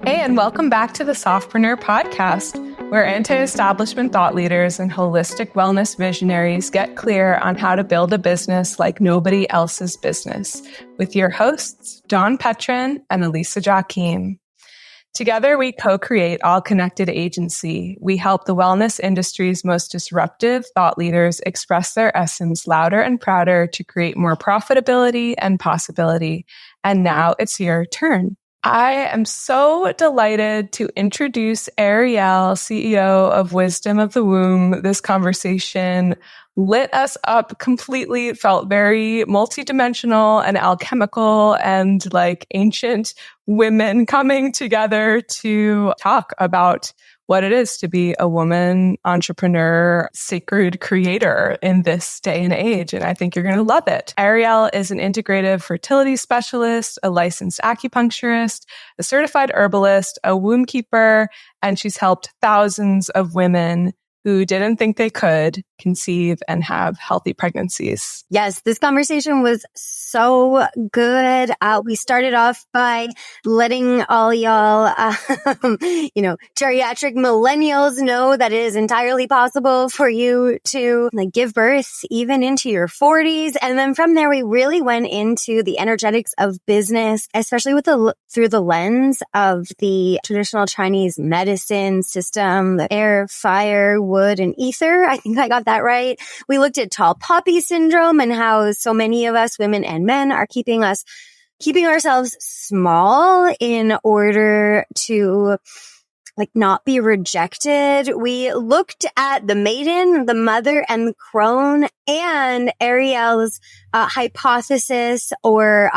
Hey, and welcome back to the Softpreneur Podcast, where anti-establishment thought leaders and holistic wellness visionaries get clear on how to build a business like nobody else's business, with your hosts, Dawn Petrin and Elisa Joachim. Together, we co-create All Connected Agency. We help the wellness industry's most disruptive thought leaders express their essence louder and prouder to create more profitability and possibility. And now it's your turn. I am so delighted to introduce Ariele, CEO of Wisdom of the Womb. This conversation lit us up completely. It felt very multidimensional and alchemical and like ancient women coming together to talk about what it is to be a woman entrepreneur, sacred creator in this day and age. And I think you're going to love it. Ariele is an integrative fertility specialist, a licensed acupuncturist, a certified herbalist, a womb keeper, and she's helped thousands of women who didn't think they could conceive and have healthy pregnancies. Yes, this conversation was so good. We started off by letting all y'all, geriatric millennials know that it is entirely possible for you to give birth even into your 40s. And then from there, we really went into the energetics of business, especially through the lens of the traditional Chinese medicine system, the air, fire, wood, and ether. I think I got that right. We looked at tall poppy syndrome and how so many of us, women and men, are keeping ourselves small in order to not be rejected. We looked at the maiden, the mother, and the crone, and Ariele's hypothesis, or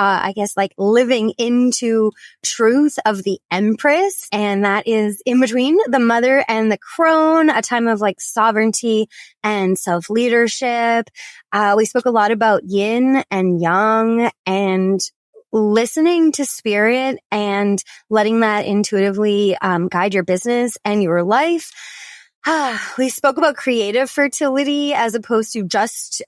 living into truth of the empress. And that is in between the mother and the crone, a time of sovereignty and self-leadership. We spoke a lot about yin and yang and listening to spirit and letting that intuitively guide your business and your life. We spoke about creative fertility as opposed to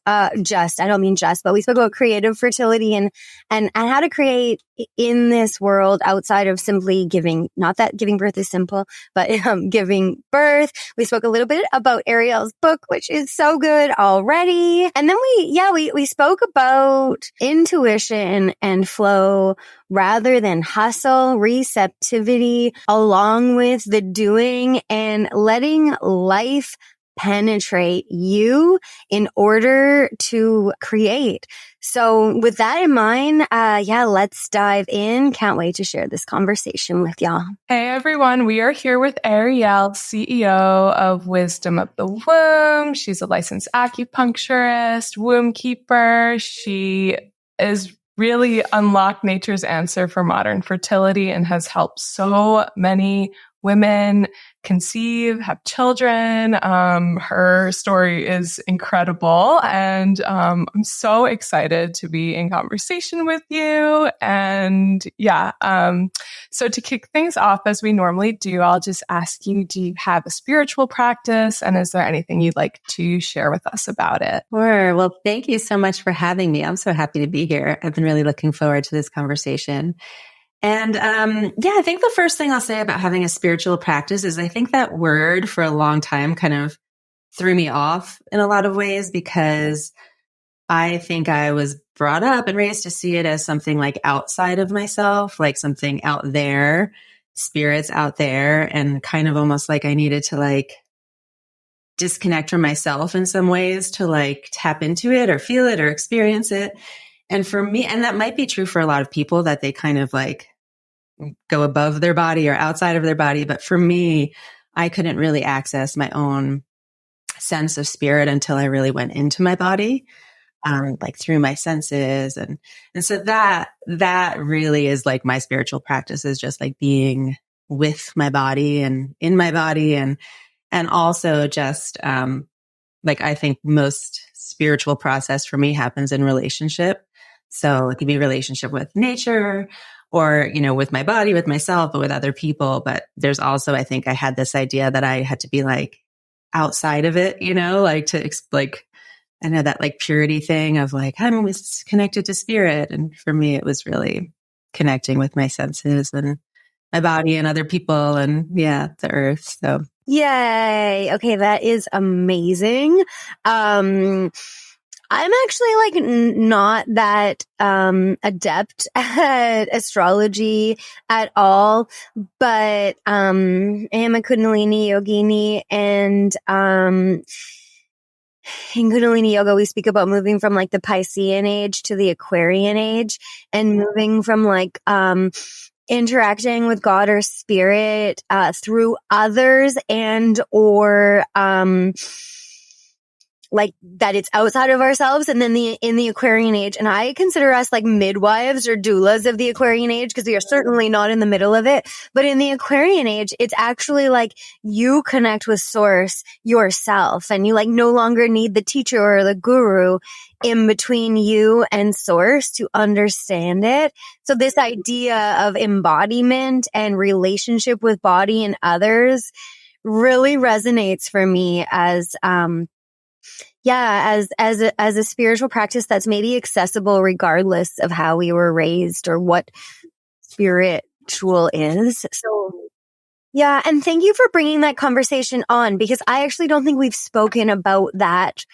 I don't mean just, but we spoke about creative fertility and how to create in this world outside of simply giving, not that giving birth is simple, but giving birth. We spoke a little bit about Ariele's book, which is so good already. And then we spoke about intuition and flow rather than hustle, receptivity, along with the doing and letting life penetrate you in order to create. So with that in mind, let's dive in. Can't wait to share this conversation with y'all. Hey everyone, we are here with Ariele, CEO of Wisdom of the Womb. She's a licensed acupuncturist, womb keeper. She is really unlocked nature's answer for modern fertility and has helped so many women conceive, have children. Her story is incredible. And I'm so excited to be in conversation with you. And so to kick things off, as we normally do, I'll just ask you, do you have a spiritual practice? And is there anything you'd like to share with us about it? Sure. Well, thank you so much for having me. I'm so happy to be here. I've been really looking forward to this conversation. And I think the first thing I'll say about having a spiritual practice is I think that word for a long time kind of threw me off in a lot of ways because I think I was brought up and raised to see it as something outside of myself, something out there, spirits out there, and kind of almost I needed to disconnect from myself in some ways to tap into it or feel it or experience it. And for me, and that might be true for a lot of people, that they kind of go above their body or outside of their body. But for me, I couldn't really access my own sense of spirit until I really went into my body, through my senses. And so that really is my spiritual practice, is just being with my body and in my body. And also just, I think most spiritual process for me happens in relationship. So it could be relationship with nature or, with my body, with myself, but with other people. But there's also, I think I had this idea that I had to be outside of it, I know that purity thing of I'm connected to spirit. And for me, it was really connecting with my senses and my body and other people and the earth. So yay. Okay. That is amazing. I'm actually like not that adept at astrology at all, but I am a Kundalini yogini, and in Kundalini yoga we speak about moving from like the Piscean age to the Aquarian age, and moving from like interacting with God or spirit through others, and or like that it's outside of ourselves. And then in the Aquarian age, and I consider us like midwives or doulas of the Aquarian age, because we are certainly not in the middle of it. But in the Aquarian age, it's actually like you connect with source yourself, and you like no longer need the teacher or the guru in between you and source to understand it. So this idea of embodiment and relationship with body and others really resonates for me as a spiritual practice that's maybe accessible regardless of how we were raised or what spiritual is. So yeah, and thank you for bringing that conversation on, because I actually don't think we've spoken about that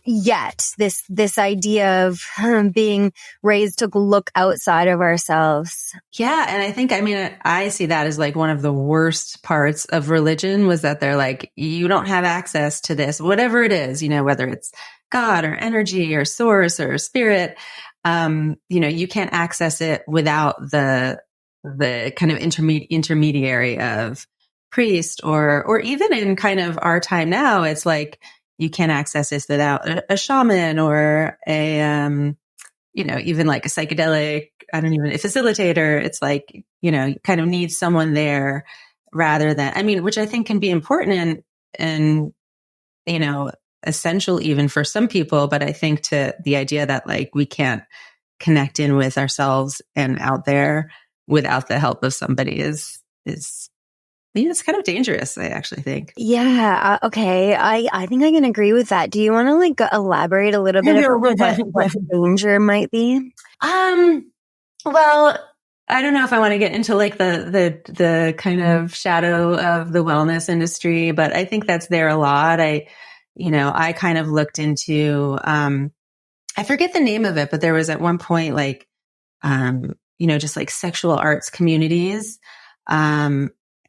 yet. This idea of being raised to look outside of ourselves. Yeah. And I think, I see that as like one of the worst parts of religion, was that they're like, you don't have access to this, whatever it is, whether it's God or energy or source or spirit, you can't access it without the kind of intermediary of priest, or even in kind of our time now, it's like, you can't access this without a shaman or even like a psychedelic, a facilitator. It's like, you kind of need someone there rather than, which I think can be important and, essential even for some people. But I think to the idea that like we can't connect in with ourselves and out there without the help of somebody is it's kind of dangerous, I actually think. Yeah. Okay. I think I can agree with that. Do you want to like elaborate a little bit about what danger might be? Well, I don't know if I want to get into like the kind of shadow of the wellness industry, but I think that's there a lot. I kind of looked into, I forget the name of it, but there was at one point like, just like sexual arts communities,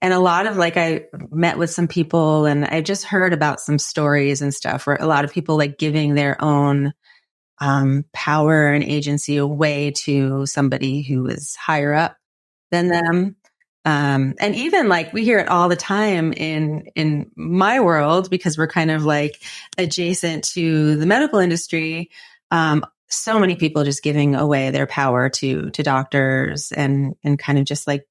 and a lot of like, I met with some people and I just heard about some stories and stuff where a lot of people like giving their own power and agency away to somebody who is higher up than them. And even like we hear it all the time in my world, because we're kind of like adjacent to the medical industry. So many people just giving away their power to doctors and kind of just like,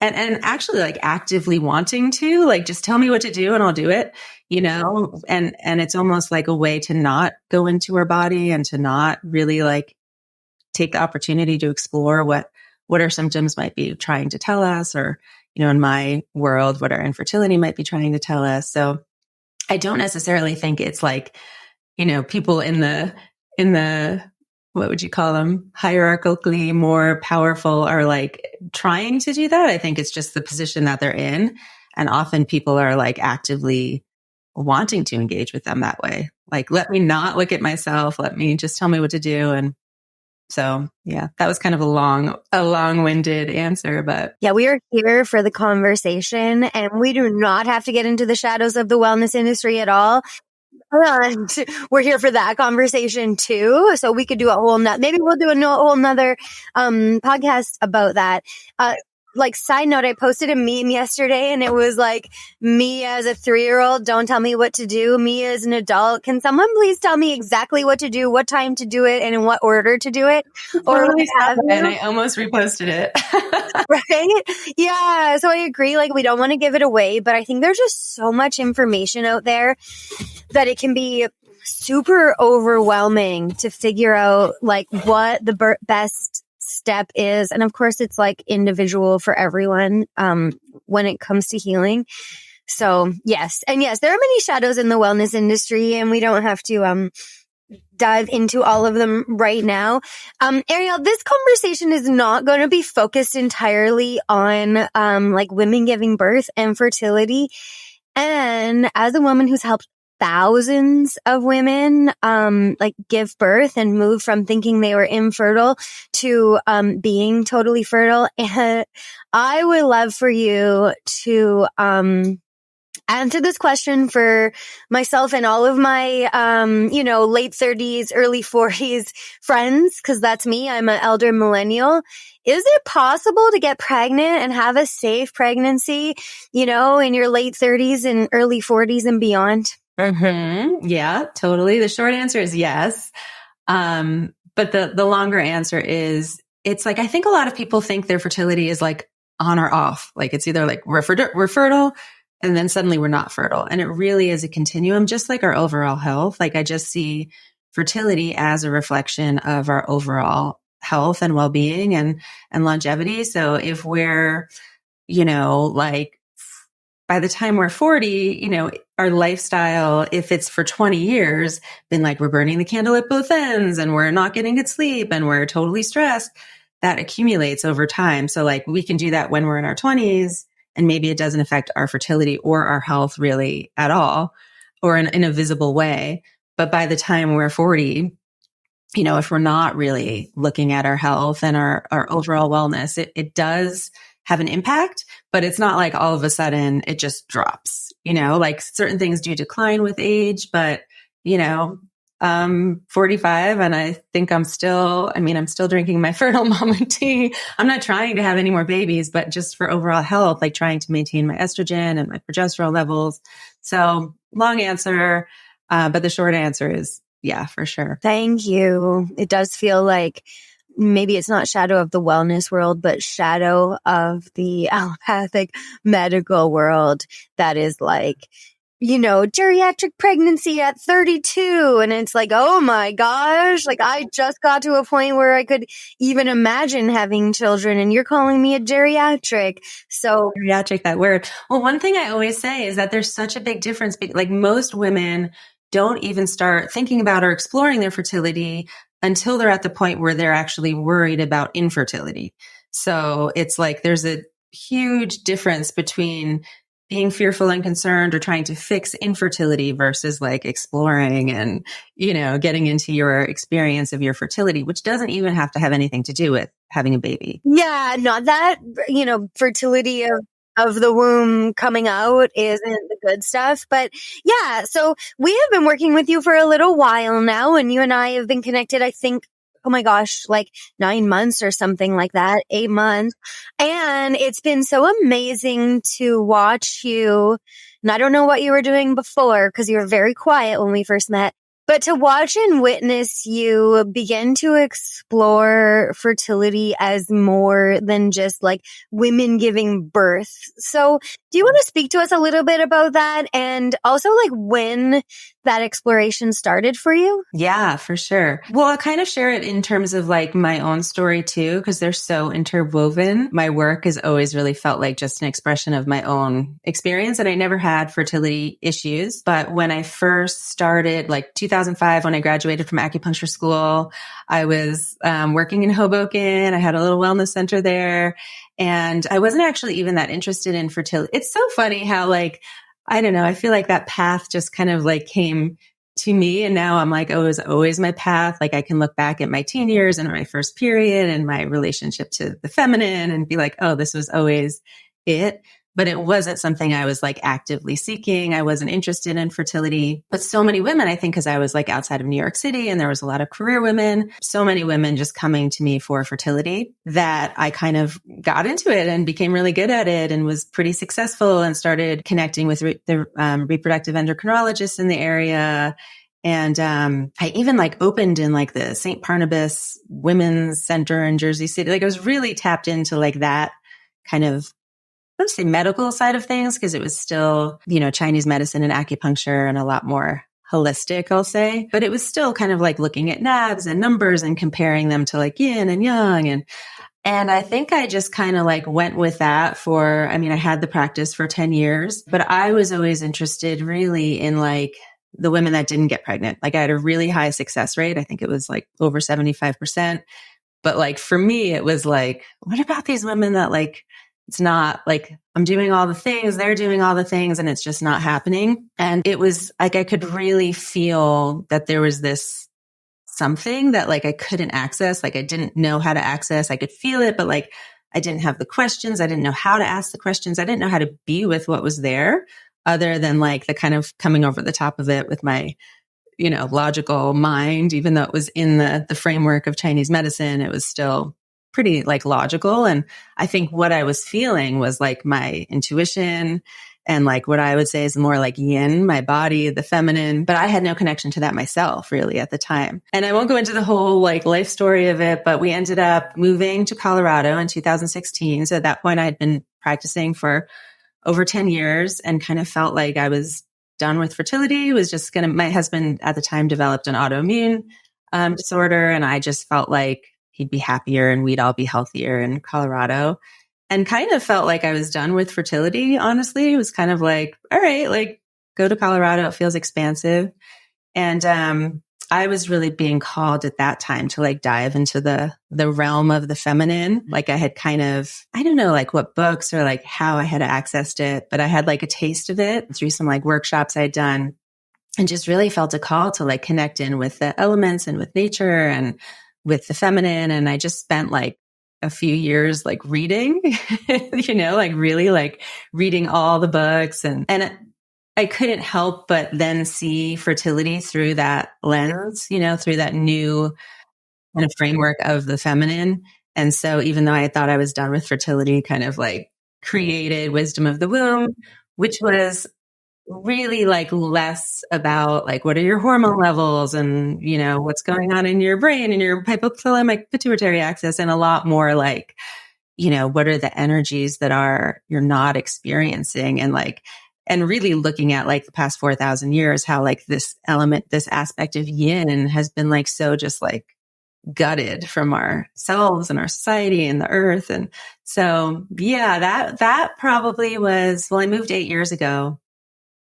and actually like actively wanting to like, just tell me what to do and I'll do it, and it's almost like a way to not go into our body and to not really like take the opportunity to explore what our symptoms might be trying to tell us, or, in my world, what our infertility might be trying to tell us. So I don't necessarily think it's like, people in the, what would you call them? Hierarchically more powerful are like trying to do that. I think it's just the position that they're in. And often people are like actively wanting to engage with them that way. Like, let me not look at myself. Let me just tell me what to do. And so, yeah, that was kind of a long-winded answer, but yeah, we are here for the conversation, and we do not have to get into the shadows of the wellness industry at all. And we're here for that conversation too. So we could do maybe we'll do a whole nother podcast about that. Like side note, I posted a meme yesterday and it was like, me as a 3-year-old, don't tell me what to do. Me as an adult, can someone please tell me exactly what to do, what time to do it, and in what order to do it? Or and I almost reposted it. Right? Yeah. So I agree. Like, we don't want to give it away, but I think there's just so much information out there that it can be super overwhelming to figure out like what the best step is. And of course, it's like individual for everyone when it comes to healing. So yes. And yes, there are many shadows in the wellness industry, and we don't have to dive into all of them right now. Ariele, this conversation is not going to be focused entirely on, like women giving birth and fertility. And as a woman who's helped thousands of women, like give birth and move from thinking they were infertile to, being totally fertile. And I would love for you to, answer this question for myself and all of my, late 30s, early 40s friends, because that's me. I'm an elder millennial. Is it possible to get pregnant and have a safe pregnancy, in your late 30s and early 40s and beyond? Mm-hmm. Yeah, totally. The short answer is yes. But the longer answer is, it's like, I think a lot of people think their fertility is like on or off. Like it's either like we're fertile and then suddenly we're not fertile. And it really is a continuum, just like our overall health. Like I just see fertility as a reflection of our overall health and well-being and longevity. So if we're, like by the time we're 40, our lifestyle, if it's for 20 years, then like we're burning the candle at both ends and we're not getting good sleep and we're totally stressed, that accumulates over time. So like we can do that when we're in our 20s. And maybe it doesn't affect our fertility or our health really at all, or in a visible way. But by the time we're 40, if we're not really looking at our health and our overall wellness, it does have an impact, but it's not like all of a sudden it just drops, like certain things do decline with age, but, 45 and I think I'm still drinking my fertile mama tea. I'm not trying to have any more babies, but just for overall health, like trying to maintain my estrogen and my progesterone levels. So long answer. But the short answer is yeah, for sure. Thank you. It does feel like maybe it's not shadow of the wellness world, but shadow of the allopathic medical world that is like, geriatric pregnancy at 32. And it's like, oh my gosh, like I just got to a point where I could even imagine having children and you're calling me a geriatric. So geriatric, that word. Well, one thing I always say is that there's such a big difference. Like most women don't even start thinking about or exploring their fertility until they're at the point where they're actually worried about infertility. So it's like, there's a huge difference between being fearful and concerned or trying to fix infertility versus like exploring and, getting into your experience of your fertility, which doesn't even have to have anything to do with having a baby. Yeah, not that, fertility of the womb coming out isn't the good stuff. But yeah, so we have been working with you for a little while now, and you and I have been connected, I think, oh my gosh, like 9 months or something like that, 8 months. And it's been so amazing to watch you. And I don't know what you were doing before because you were very quiet when we first met, but to watch and witness you begin to explore fertility as more than just like women giving birth. So do you want to speak to us a little bit about that? And also like when that exploration started for you? Yeah, for sure. Well, I'll kind of share it in terms of like my own story too, because they're so interwoven. My work has always really felt like just an expression of my own experience. And I never had fertility issues. But when I first started, like 2005, when I graduated from acupuncture school, I was working in Hoboken. I had a little wellness center there. And I wasn't actually even that interested in fertility. It's so funny how like, I don't know, I feel like that path just kind of like came to me. And now I'm like, oh, it was always my path. Like I can look back at my teen years and my first period and my relationship to the feminine and be like, oh, this was always it. But it wasn't something I was like actively seeking. I wasn't interested in fertility. But so many women, I think, because I was like outside of New York City and there was a lot of career women, so many women just coming to me for fertility that I kind of got into it and became really good at it and was pretty successful and started connecting with the reproductive endocrinologists in the area. And I even like opened in like the St. Barnabas Women's Center in Jersey City. Like I was really tapped into like that kind of, I would say medical side of things, because it was still, Chinese medicine and acupuncture and a lot more holistic, I'll say. But it was still kind of like looking at nabs and numbers and comparing them to like yin and yang. And I think I just kind of like went with that I had the practice for 10 years, but I was always interested really in like the women that didn't get pregnant. Like I had a really high success rate. I think it was like over 75%. But like for me, it was like, what about these women that like, it's not like I'm doing all the things, they're doing all the things, and it's just not happening. And it was like, I could really feel that there was this something that like I couldn't access. Like I didn't know how to access. I could feel it, but like I didn't have the questions. I didn't know how to ask the questions. I didn't know how to be with what was there other than like the kind of coming over the top of it with my, logical mind. Even though it was in the framework of Chinese medicine, it was still pretty like logical. And I think what I was feeling was like my intuition and like what I would say is more like yin, my body, the feminine, but I had no connection to that myself really at the time. And I won't go into the whole like life story of it, but we ended up moving to Colorado in 2016. So at that point I had been practicing for over 10 years and kind of felt like I was done with fertility. My husband at the time developed an autoimmune disorder. And I just felt like he'd be happier and we'd all be healthier in Colorado, and kind of felt like I was done with fertility. Honestly, it was kind of like, all right, like go to Colorado. It feels expansive. And, I was really being called at that time to like dive into the realm of the feminine. Like I had kind of, I don't know, like what books or like how I had accessed it, but I had like a taste of it through some like workshops I'd done, and just really felt a call to like connect in with the elements and with nature and with the feminine. And I just spent like a few years like reading, like really like reading all the books, and I couldn't help but then see fertility through that lens, through that new kind of framework of the feminine. And so even though I thought I was done with fertility, kind of like created Wisdom of the Womb, which was really like less about like, what are your hormone levels and, what's going on in your brain and your hypothalamic pituitary axis, and a lot more like, what are the energies that you're not experiencing, and really looking at like the past 4,000 years, how like this element, this aspect of yin has been like so just like gutted from ourselves and our society and the earth. And so, yeah, that probably was, I moved 8 years ago.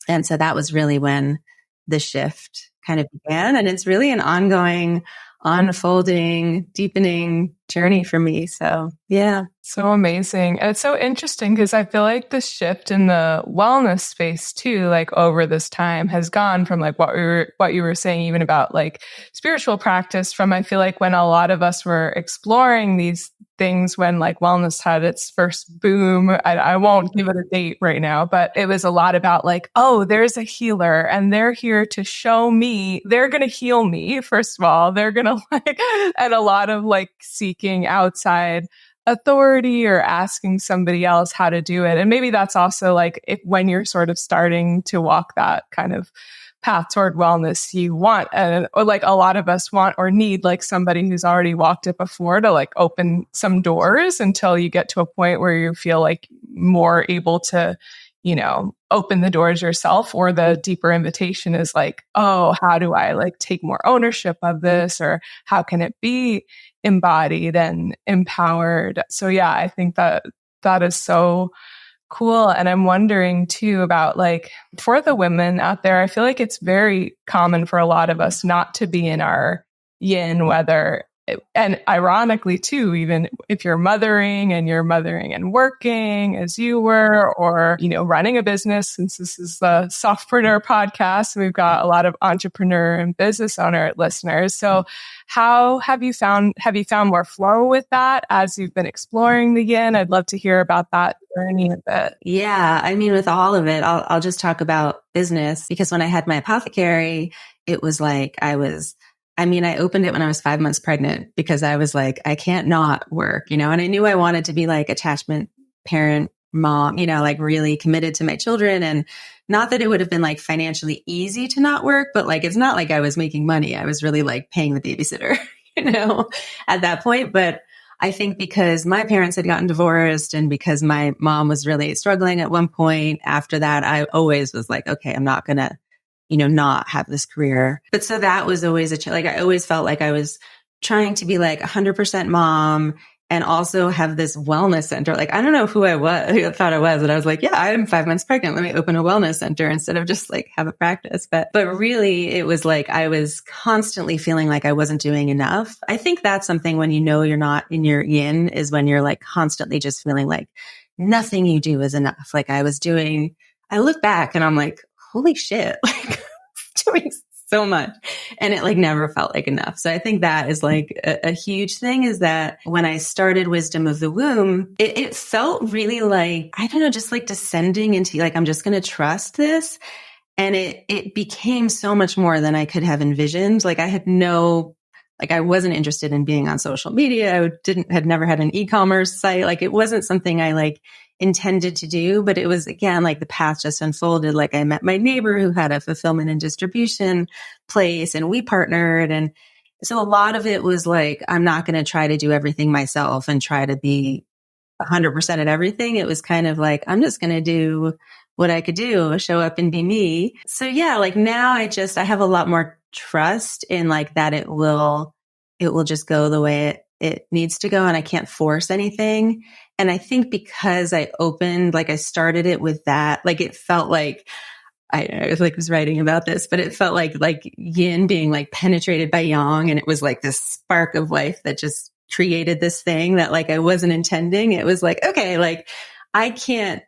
And so that was really when the shift kind of began. And it's really an ongoing, unfolding, deepening journey for me. So, yeah. So amazing. And it's so interesting because I feel like the shift in the wellness space too, like over this time has gone from like what you were saying, even about like spiritual practice, from I feel like when a lot of us were exploring these things when like wellness had its first boom. I won't give it a date right now, but it was a lot about like, oh, there's a healer and they're here to show me, they're going to heal me. First of all, they're going to like, and a lot of like seeking outside authority or asking somebody else how to do it. And maybe that's also like when you're sort of starting to walk that kind of path toward wellness, you want, or like a lot of us want or need like somebody who's already walked it before to like open some doors until you get to a point where you feel like more able to, open the doors yourself. Or the deeper invitation is like, oh, how do I like take more ownership of this? Or how can it be embodied and empowered? So yeah, I think that is so cool. And I'm wondering too about like, for the women out there, I feel like it's very common for a lot of us not to be in our yin, and ironically too, even if you're mothering and working as you were, or, running a business, since this is the Softpreneur podcast, and we've got a lot of entrepreneur and business owner listeners. So how have you found more flow with that as you've been exploring the yin? I'd love to hear about that journey a bit. Yeah. I mean, with all of it, I'll just talk about business, because when I had my Apothecary, it was like I opened it when I was 5 months pregnant, because I was like, I can't not work, and I knew I wanted to be like attachment parent, mom, like really committed to my children. And not that it would have been like financially easy to not work, but like, it's not like I was making money. I was really like paying the babysitter, at that point. But I think because my parents had gotten divorced and because my mom was really struggling at one point, after that, I always was like, okay, I'm not going to, not have this career. But so that was always I always felt like I was trying to be like 100% mom and also have this wellness center. Like, I don't know who I thought I was, but I was like, yeah, I'm 5 months pregnant. Let me open a wellness center instead of just like have a practice. But really it was like, I was constantly feeling like I wasn't doing enough. I think that's something when you know you're not in your yin is when you're like constantly just feeling like nothing you do is enough. Like I look back and I'm like, holy shit, like doing so much. And it like never felt like enough. So I think that is like a huge thing is that when I started Wisdom of the Womb, it felt really like, I don't know, just like descending into like, I'm just going to trust this. And it became so much more than I could have envisioned. Like I wasn't interested in being on social media. I had never had an e-commerce site. Like it wasn't something I like intended to do, but it was again, like the path just unfolded. Like I met my neighbor who had a fulfillment and distribution place and we partnered. And so a lot of it was like, I'm not going to try to do everything myself and try to be 100% at everything. It was kind of like, I'm just going to do what I could do, show up and be me. So yeah, like now I have a lot more trust in like that it will just go the way it needs to go and I can't force anything. And I think because I started it with that, like it felt like, I was writing about this, but it felt like yin being like penetrated by yang. And it was like this spark of life that just created this thing that like I wasn't intending. It was like, okay, like I can't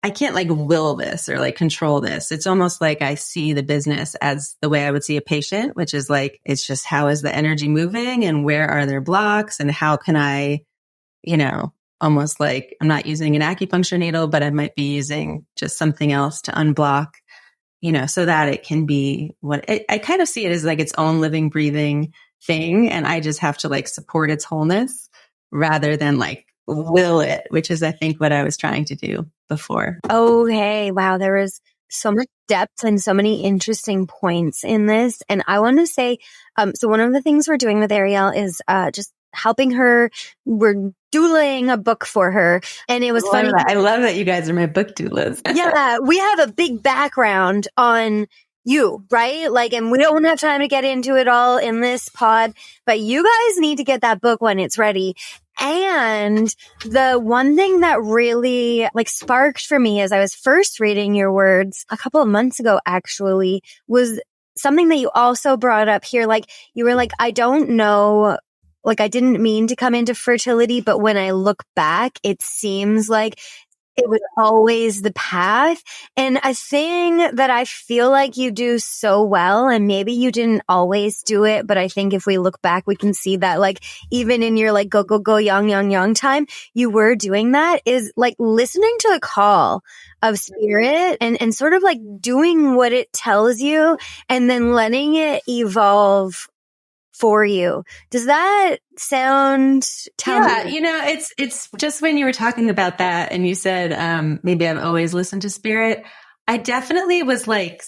like will this or like control this. It's almost like I see the business as the way I would see a patient, which is like, it's just how is the energy moving and where are there blocks and how can I, almost like I'm not using an acupuncture needle, but I might be using just something else to unblock, so that it can be I kind of see it as like its own living, breathing thing. And I just have to like support its wholeness rather than like will it, which is I think what I was trying to do before. Okay. Wow. There was so much depth and so many interesting points in this. And I want to say, so one of the things we're doing with Ariele is just helping her. We're doulaing a book for her. And it was funny. I love that you guys are my book doulas. Yeah. We have a big background on you, right? Like, and we don't have time to get into it all in this pod, but you guys need to get that book when it's ready. And the one thing that really like sparked for me as I was first reading your words a couple of months ago, actually, was something that you also brought up here. Like you were like, I don't know, like I didn't mean to come into fertility, but when I look back, it seems like it was always the path. And a thing that I feel like you do so well, and maybe you didn't always do it, but I think if we look back, we can see that like even in your like go, young time, you were doing that, is like listening to the call of spirit and sort of like doing what it tells you and then letting it evolve for you. Does that sound? It's just when you were talking about that and you said, maybe I've always listened to spirit. I definitely was like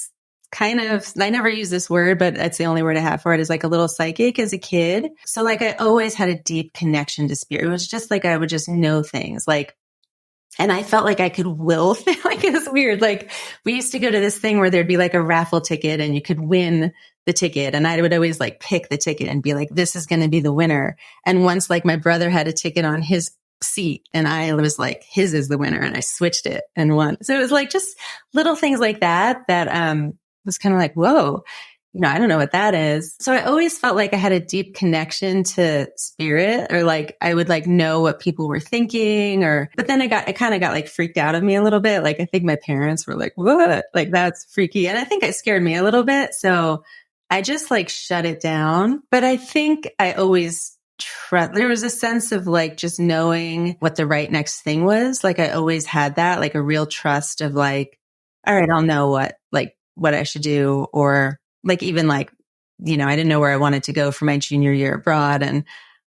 kind of, I never use this word, but that's the only word I have for it, is like a little psychic as a kid. So like I always had a deep connection to spirit. It was just like, I would just know things like, and I felt like I could will, like it was weird. Like we used to go to this thing where there'd be like a raffle ticket and you could win the ticket. And I would always like pick the ticket and be like, this is going to be the winner. And once like my brother had a ticket on his seat and I was like, his is the winner. And I switched it and won. So it was like just little things like that was kind of like, whoa, I don't know what that is. So I always felt like I had a deep connection to spirit, or like I would like know what people were thinking, but then it kind of got like freaked out of me a little bit. Like I think my parents were like, what? Like that's freaky. And I think it scared me a little bit. So I just like shut it down. But I think I always there was a sense of like just knowing what the right next thing was. Like I always had that, like a real trust of like, all right, I'll know what I should do. Or like, even like, I didn't know where I wanted to go for my junior year abroad. And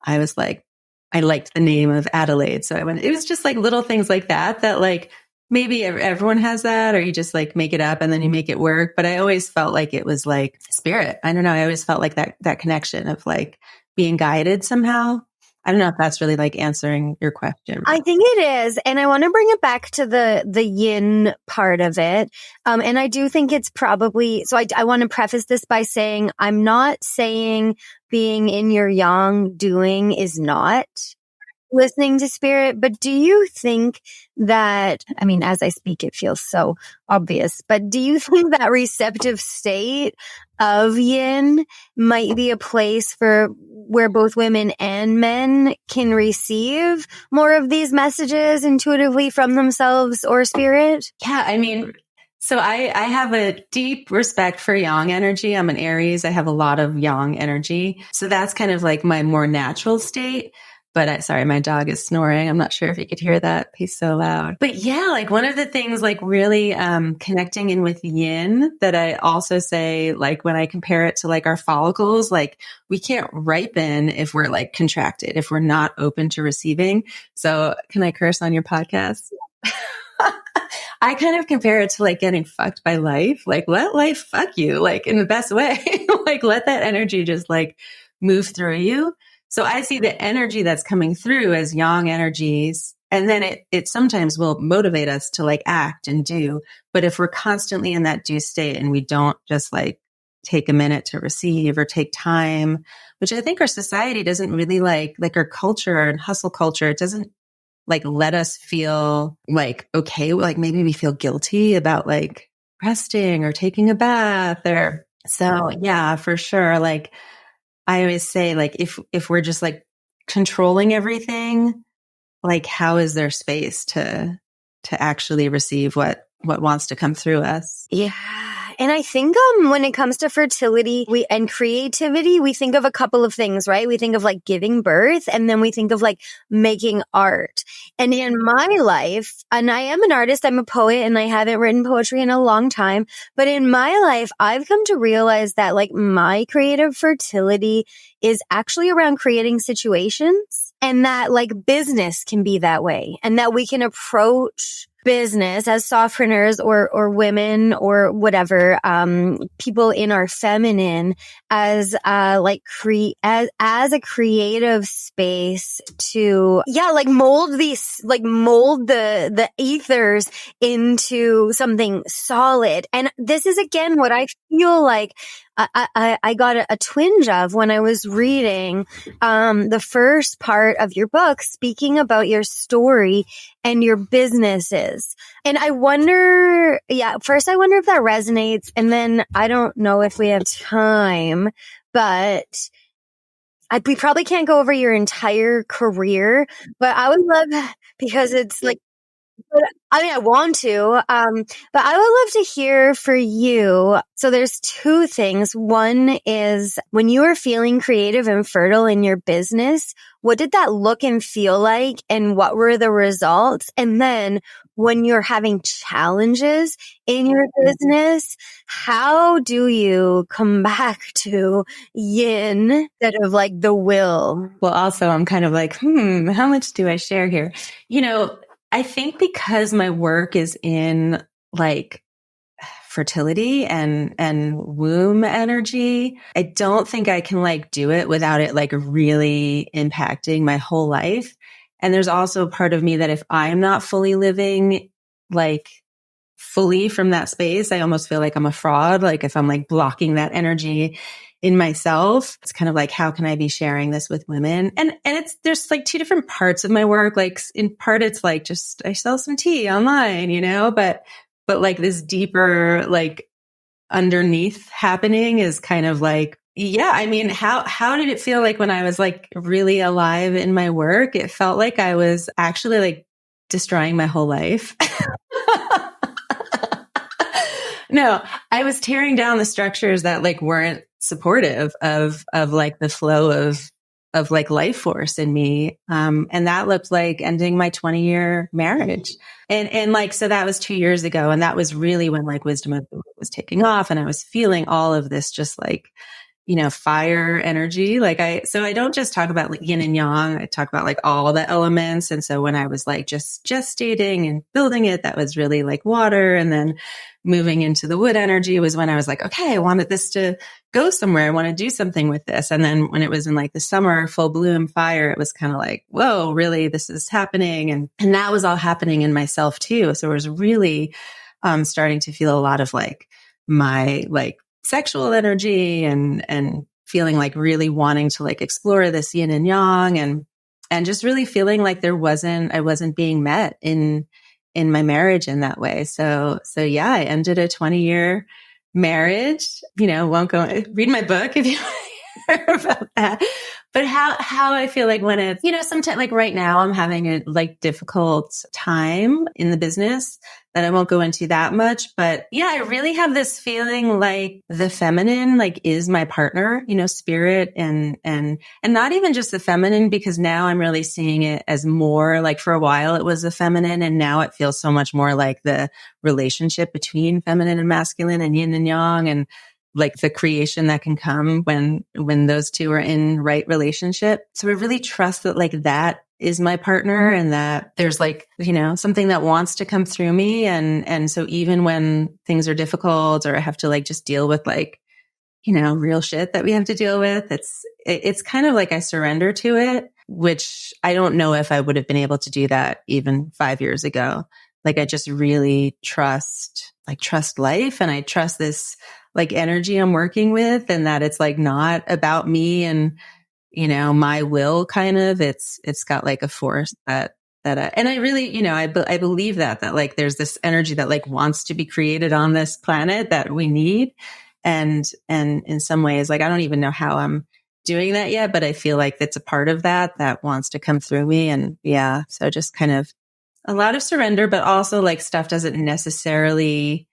I was like, I liked the name of Adelaide. So I went, it was just like little things like that like maybe everyone has that, or you just like make it up and then you make it work. But I always felt like it was like spirit. I don't know. I always felt like that connection of like being guided somehow. I don't know if that's really like answering your question. I think it is. And I want to bring it back to the yin part of it. And I do think it's probably, so I want to preface this by saying, I'm not saying being in your yang doing is not listening to spirit. But do you think that, I mean, as I speak, it feels so obvious, but do you think that receptive state of yin might be a place for where both women and men can receive more of these messages intuitively from themselves or spirit? Yeah, I mean, so I have a deep respect for yang energy. I'm an Aries. I have a lot of yang energy. So that's kind of like my more natural state. But sorry, my dog is snoring. I'm not sure if you could hear that. He's so loud. But yeah, like one of the things like really connecting in with yin that I also say, like when I compare it to like our follicles, like we can't ripen if we're like contracted, if we're not open to receiving. So can I curse on your podcast? I kind of compare it to like getting fucked by life. Like let life fuck you, like in the best way. Like let that energy just like move through you. So I see the energy that's coming through as yang energies, and then it sometimes will motivate us to like act and do. But if we're constantly in that do state and we don't just like take a minute to receive or take time, which I think our society doesn't really like our culture and hustle culture, it doesn't like let us feel like, okay, like maybe we feel guilty about like resting or taking a bath or so. Yeah, for sure. Like, I always say, like, if we're just like controlling everything, like, how is there space to actually receive what wants to come through us? Yeah. And I think when it comes to fertility and creativity, we think of a couple of things, right? We think of like giving birth, and then we think of like making art. And in my life, and I am an artist, I'm a poet, and I haven't written poetry in a long time, but in my life, I've come to realize that like my creative fertility is actually around creating situations, and that like business can be that way, and that we can approach business as softpreneurs or women or whatever, people in our feminine as, like as a creative space to, like mold the ethers into something solid. And this is again what I feel like I got a twinge of when I was reading the first part of your book, speaking about your story and your businesses. And I wonder, first I wonder if that resonates. And then I don't know if we have time, but we probably can't go over your entire career, but I would love, because it's like, I mean, I want to, but I would love to hear for you. So there's two things. One is when you were feeling creative and fertile in your business, what did that look and feel like? And what were the results? And then when you're having challenges in your business, how do you come back to yin instead of like the will? Well, also I'm kind of like, how much do I share here? You know, I think because my work is in like fertility and womb energy, I don't think I can like do it without it like really impacting my whole life. And there's also a part of me that if I'm not fully living like fully from that space, I almost feel like I'm a fraud. Like if I'm like blocking that energy in myself, it's kind of like, how can I be sharing this with women? And there's like two different parts of my work. Like in part, it's like just, I sell some tea online, you know, but like this deeper, like underneath happening is kind of like, I mean, how did it feel like when I was like really alive in my work? It felt like I was actually like destroying my whole life. No, I was tearing down the structures that like weren't supportive of like the flow of like life force in me. And that looked like ending my 20-year marriage. And like, so that was 2 years ago. And that was really when like wisdom was taking off, and I was feeling all of this just like, you know, fire energy. So I don't just talk about like yin and yang. I talk about like all the elements. And so when I was like just gestating and building it, that was really like water. And then moving into the wood energy was when I was like, okay, I wanted this to go somewhere. I want to do something with this. And then when it was in like the summer, full bloom fire, it was kind of like, whoa, really, this is happening. And that was all happening in myself too. So it was really starting to feel a lot of like my like sexual energy and feeling like really wanting to like explore this yin and yang. just really feeling like I wasn't being met in my marriage in that way. So yeah, I ended a 20-year marriage. Won't go read my book if you hear about that. But how I feel like when it's, sometimes like right now I'm having a like difficult time in the business that I won't go into that much. But yeah, I really have this feeling like the feminine, like is my partner, spirit and not even just the feminine, because now I'm really seeing it as more like for a while it was the feminine. And now it feels so much more like the relationship between feminine and masculine and yin and yang, and like the creation that can come when those two are in right relationship. So I really trust that like that is my partner, and that there's like, something that wants to come through me. And so even when things are difficult or I have to like just deal with like, real shit that we have to deal with, it's kind of like I surrender to it, which I don't know if I would have been able to do that even 5 years ago. Like I just really trust life, and I trust this like energy I'm working with, and that it's like not about me and, my will kind of, it's got like a force that and I really, I believe that like there's this energy that like wants to be created on this planet that we need. And in some ways, like, I don't even know how I'm doing that yet, but I feel like it's a part of that wants to come through me. And yeah, so just kind of a lot of surrender, but also like stuff doesn't necessarily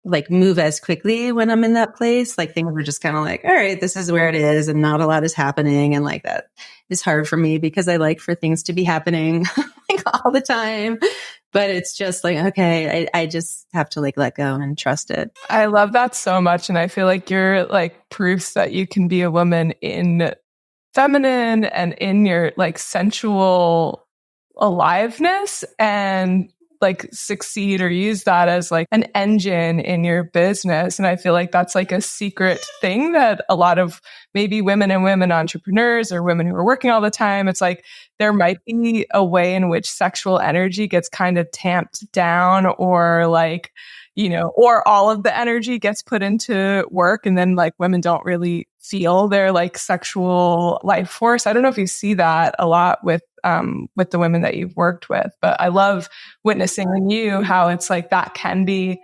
like move as quickly when I'm in that place. Like things were just kind of like, all right, this is where it is, and not a lot is happening. And like that is hard for me because I like for things to be happening like all the time. But it's just like, okay, I just have to like let go and trust it. I love that so much. And I feel like you're like proofs that you can be a woman in feminine and in your like sensual aliveness, and like succeed or use that as like an engine in your business. And I feel like that's like a secret thing that a lot of maybe women and women entrepreneurs or women who are working all the time, it's like there might be a way in which sexual energy gets kind of tamped down, or like, or all of the energy gets put into work, and then like women don't really feel their like sexual life force. I don't know if you see that a lot with the women that you've worked with, but I love witnessing in you how it's like that can be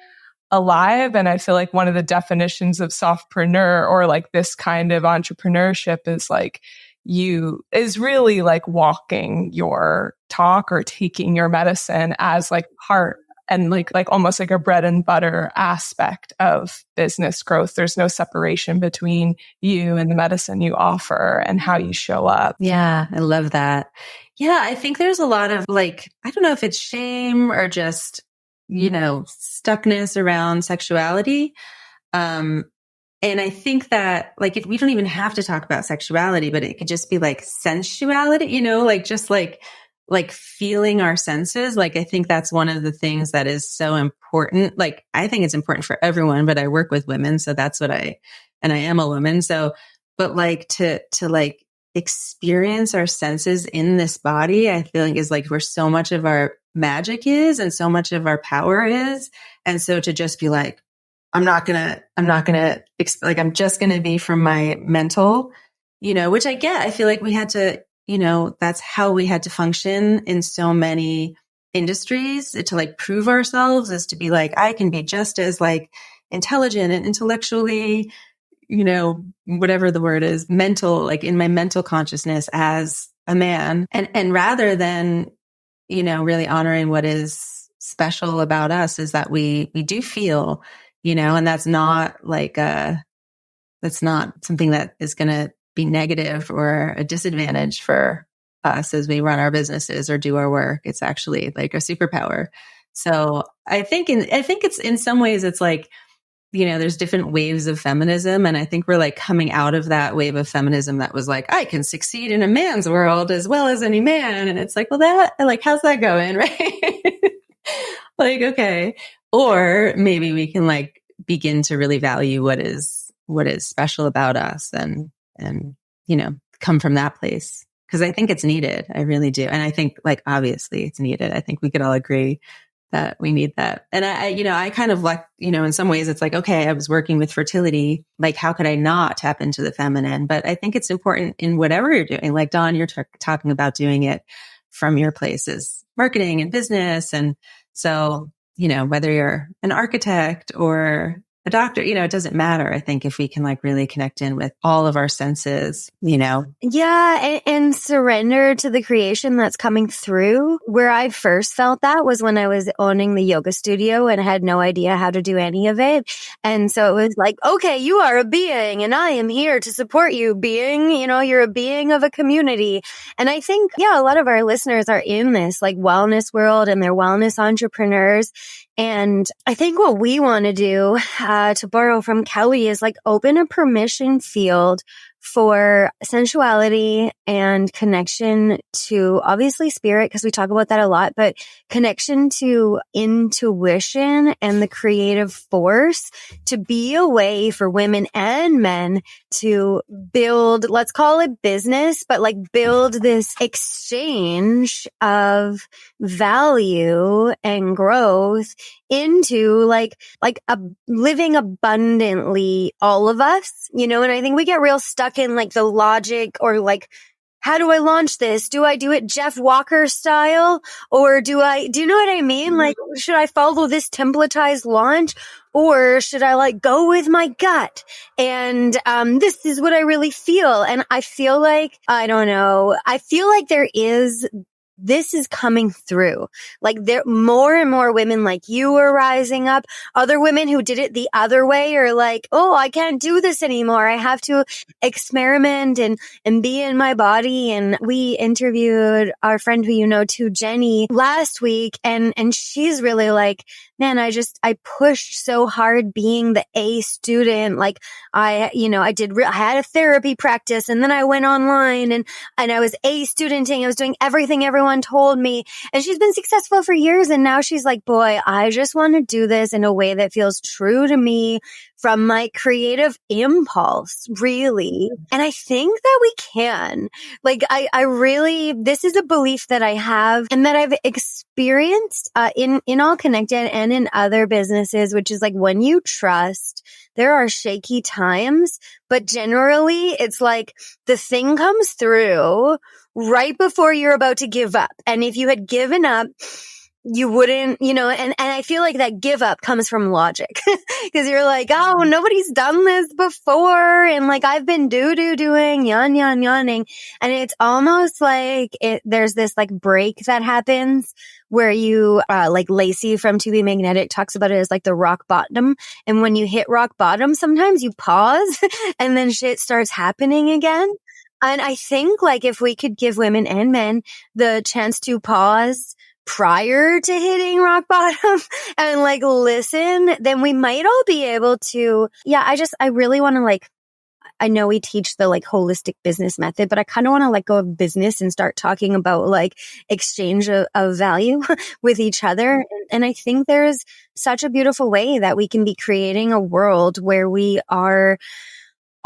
alive. And I feel like one of the definitions of softpreneur, or like this kind of entrepreneurship, is like is really like walking your talk or taking your medicine as like part and like almost like a bread and butter aspect of business growth. There's no separation between you and the medicine you offer and how you show up. Yeah, I love that. Yeah, I think there's a lot of like, I don't know if it's shame or just, stuckness around sexuality. And I think that like, we don't even have to talk about sexuality, but it could just be like sensuality, like just like feeling our senses. Like, I think that's one of the things that is so important. Like, I think it's important for everyone, but I work with women. So that's what and I am a woman. So, but like to like experience our senses in this body, I feel like is like where so much of our magic is and so much of our power is. And so to just be like, I'm just going to be from my mental, which I get. I feel like we had to, that's how we had to function in so many industries to like prove ourselves, is to be like, I can be just as like intelligent and intellectually, whatever the word is, mental, like in my mental consciousness as a man. And rather than, really honoring what is special about us is that we do feel, and that's not like that's not something that is going to be negative or a disadvantage for us as we run our businesses or do our work. It's actually like a superpower. So I think it's in some ways it's like, there's different waves of feminism. And I think we're like coming out of that wave of feminism that was like, I can succeed in a man's world as well as any man. And it's like, well, that like, how's that going? Right. Like, okay. Or maybe we can like begin to really value what is special about us and, come from that place. Cause I think it's needed. I really do. And I think like, obviously it's needed. I think we could all agree that. We need that. And I kind of like, in some ways it's like, okay, I was working with fertility. Like, how could I not tap into the feminine? But I think it's important in whatever you're doing. Like Dawn, you're talking about doing it from your places, marketing and business. And so, whether you're an architect or a doctor, it doesn't matter. I think if we can like really connect in with all of our senses, Yeah. And surrender to the creation that's coming through. Where I first felt that was when I was owning the yoga studio and had no idea how to do any of it. And so it was like, okay, you are a being and I am here to support you being, you're a being of a community. And I think, a lot of our listeners are in this like wellness world and they're wellness entrepreneurs. And I think what we want to do, to borrow from Kelly, is like open a permission field for sensuality and connection to obviously spirit, because we talk about that a lot, but connection to intuition and the creative force to be a way for women and men to build, let's call it business, but like build this exchange of value and growth into like living abundantly, all of us, and I think we get real stuck in like the logic or like, how do I launch this? Do I do it Jeff Walker style? Or do you know what I mean? Like, should I follow this templatized launch? Or should I like go with my gut? And, this is what I really feel. And I feel like, I don't know, I feel like this is coming through. Like there, more and more women like you are rising up. Other women who did it the other way are like, oh, I can't do this anymore. I have to experiment and be in my body. And we interviewed our friend who too, Jenny, last week. And she's really like, man, I pushed so hard being the A student. Like I had a therapy practice and then I went online and I was A studenting. I was doing everything everyone told me. And she's been successful for years. And now she's like, boy, I just want to do this in a way that feels true to me from my creative impulse, really. And I think that we can. Like, I really, this is a belief that I have and that I've experienced in All Connected and in other businesses, which is like when you trust, there are shaky times, but generally it's like the thing comes through right before you're about to give up. And if you had given up, you wouldn't, and I feel like that give up comes from logic because you're like, oh, nobody's done this before. And like, I've been doing, yawning. And it's almost like there's this like break that happens where you, like Lacey from To Be Magnetic talks about it as like the rock bottom. And when you hit rock bottom, sometimes you pause and then shit starts happening again. And I think like if we could give women and men the chance to pause prior to hitting rock bottom and like listen, then we might all be able to, I really want to like, I know we teach the like holistic business method, but I kind of want to let go of business and start talking about like exchange of value with each other. And I think there's such a beautiful way that we can be creating a world where we are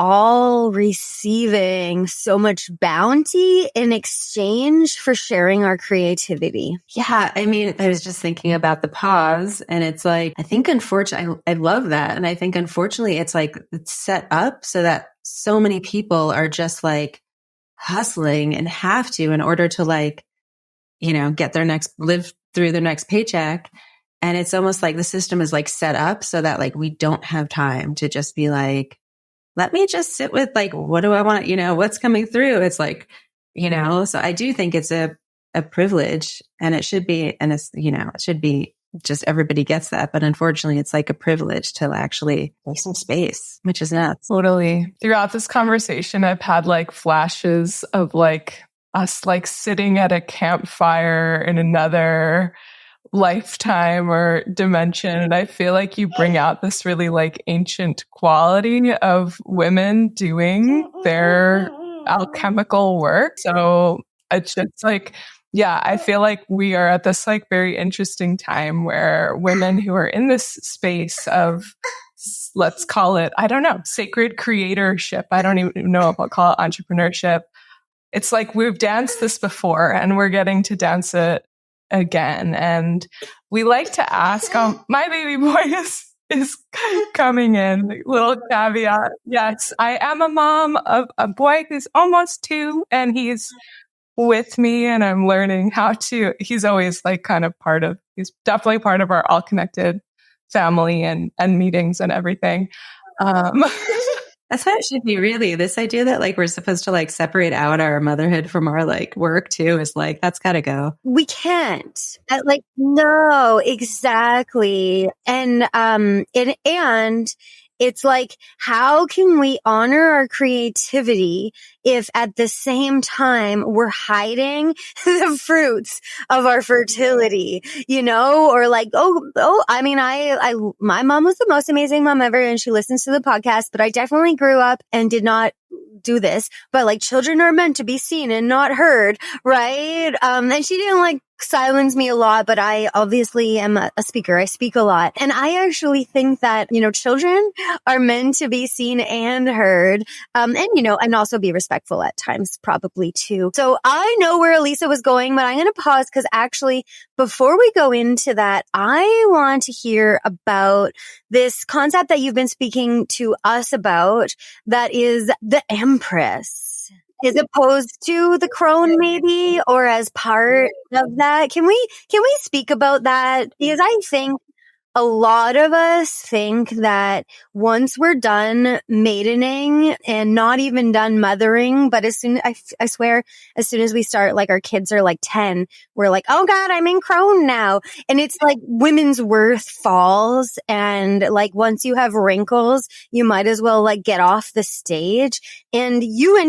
all receiving so much bounty in exchange for sharing our creativity. Yeah. I mean, I was just thinking about the pause and it's like, I think unfortunately, I love that. And I think unfortunately it's like, it's set up so that so many people are just like hustling and have to in order to like, get live through their next paycheck. And it's almost like the system is like set up so that like, we don't have time to just be like, let me just sit with like, what do I want? What's coming through? It's like, so I do think it's a privilege and it should be, and it's, it should be just everybody gets that. But unfortunately, it's like a privilege to actually make some space, which is nuts. Totally. Throughout this conversation, I've had like flashes of like us like sitting at a campfire in another lifetime or dimension. And I feel like you bring out this really like ancient quality of women doing their alchemical work. So it's just like, I feel like we are at this like very interesting time where women who are in this space of, let's call it, I don't know, sacred creatorship. I don't even know if I'll call it entrepreneurship. It's like we've danced this before and we're getting to dance it again. And we like to ask, my baby boy is coming in, little caveat. Yes, I am a mom of a boy who's almost 2, and he's with me, and I'm learning he's always like he's definitely part of our All Connected family and meetings and everything. That's how it should be, really. This idea that like we're supposed to like separate out our motherhood from our like work too is like, that's got to go. We can't. No, exactly. And it's like, how can we honor our creativity if at the same time we're hiding the fruits of our fertility, or like, I mean, my mom was the most amazing mom ever, and she listens to the podcast, but I definitely grew up and did not do this, but like children are meant to be seen and not heard, right? And she didn't like silence me a lot, but I obviously am a speaker. I speak a lot. And I actually think that, children are meant to be seen and heard. And also be respectful at times, probably too. So I know where Elisa was going, but I'm going to pause because actually before we go into that, I want to hear about this concept that you've been speaking to us about, that is the empress. As opposed to the crone, maybe, or as part of that. Can we speak about that? Because I think a lot of us think that once we're done maidening and not even done mothering, but I swear, as soon as we start, like our kids are like 10, we're like, oh God, I'm in crone now. And it's like women's worth falls. And like once you have wrinkles, you might as well like get off the stage. And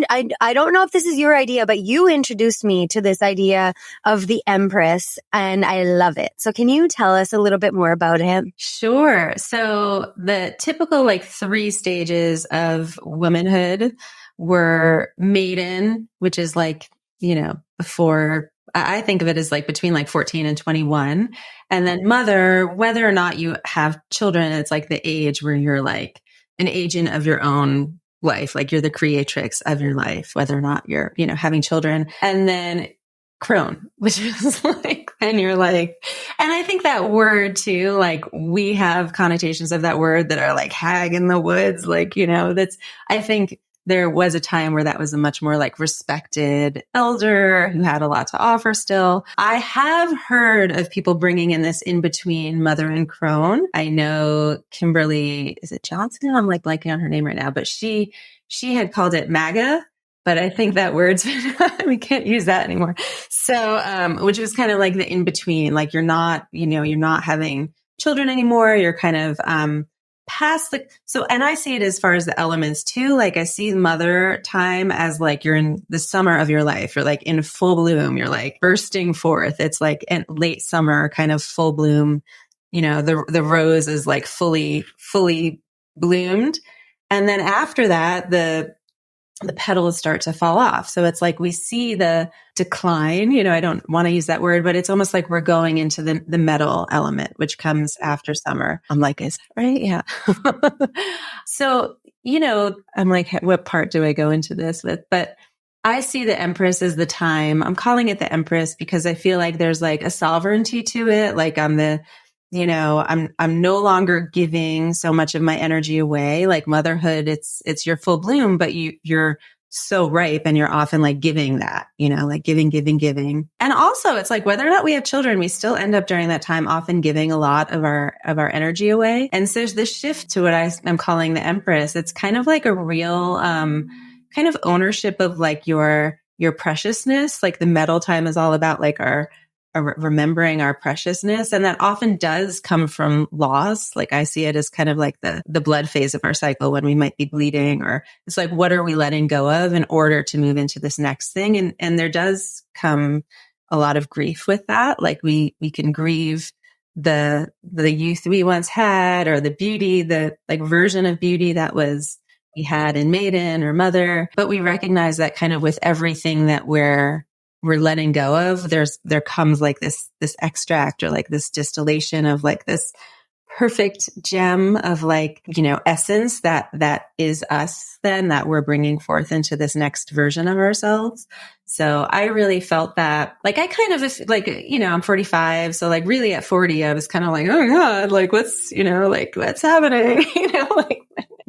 I don't know if this is your idea, but you introduced me to this idea of the empress, and I love it. So can you tell us a little bit more about it? Sure. So the typical like 3 stages of womanhood were maiden, which is like, before, I think of it as like between like 14 and 21. And then mother, whether or not you have children, it's like the age where you're like an agent of your own life. Like you're the creatrix of your life, whether or not you're, having children. And then crone, which is like, and you're like, and I think that word too, like we have connotations of that word that are like hag in the woods, like, I think there was a time where that was a much more like respected elder who had a lot to offer still. I have heard of people bringing in this in between mother and crone. I know Kimberly, is it Johnson? I'm like blanking on her name right now, but she had called it MAGA. But I think that word's we can't use that anymore. So, which was kind of like the in between, like you're not having children anymore. You're kind of, past and I see it as far as the elements too. Like I see mother time as like you're in the summer of your life. You're like in full bloom. You're like bursting forth. It's like in late summer, kind of full bloom. The rose is like fully bloomed. And then after that, the petals start to fall off. So it's like we see the decline, I don't want to use that word, but it's almost like we're going into the metal element, which comes after summer. I'm like, is that right? Yeah. So, I'm like, what part do I go into this with? But I see the empress as the time. I'm calling it the empress because I feel like there's like a sovereignty to it. Like I'm no longer giving so much of my energy away. Like motherhood, it's your full bloom, but you're so ripe and you're often like giving that, like giving. And also it's like whether or not we have children, we still end up during that time often giving a lot of our energy away. And so there's this shift to what I'm calling the empress. It's kind of like a real, kind of ownership of like your preciousness. Like the metal time is all about like our remembering our preciousness. And that often does come from loss. Like I see it as kind of like the blood phase of our cycle when we might be bleeding, or it's like, what are we letting go of in order to move into this next thing? And there does come a lot of grief with that. Like we can grieve the youth we once had, or the beauty, the like version of beauty that we had in maiden or mother. But we recognize that kind of with everything that we're letting go of, there comes like this extract or like this distillation of like this perfect gem of like, essence that is us then, that we're bringing forth into this next version of ourselves. So I really felt that, like, I kind of, like, I'm 45. So like really at 40, I was kind of like, oh God, like what's happening?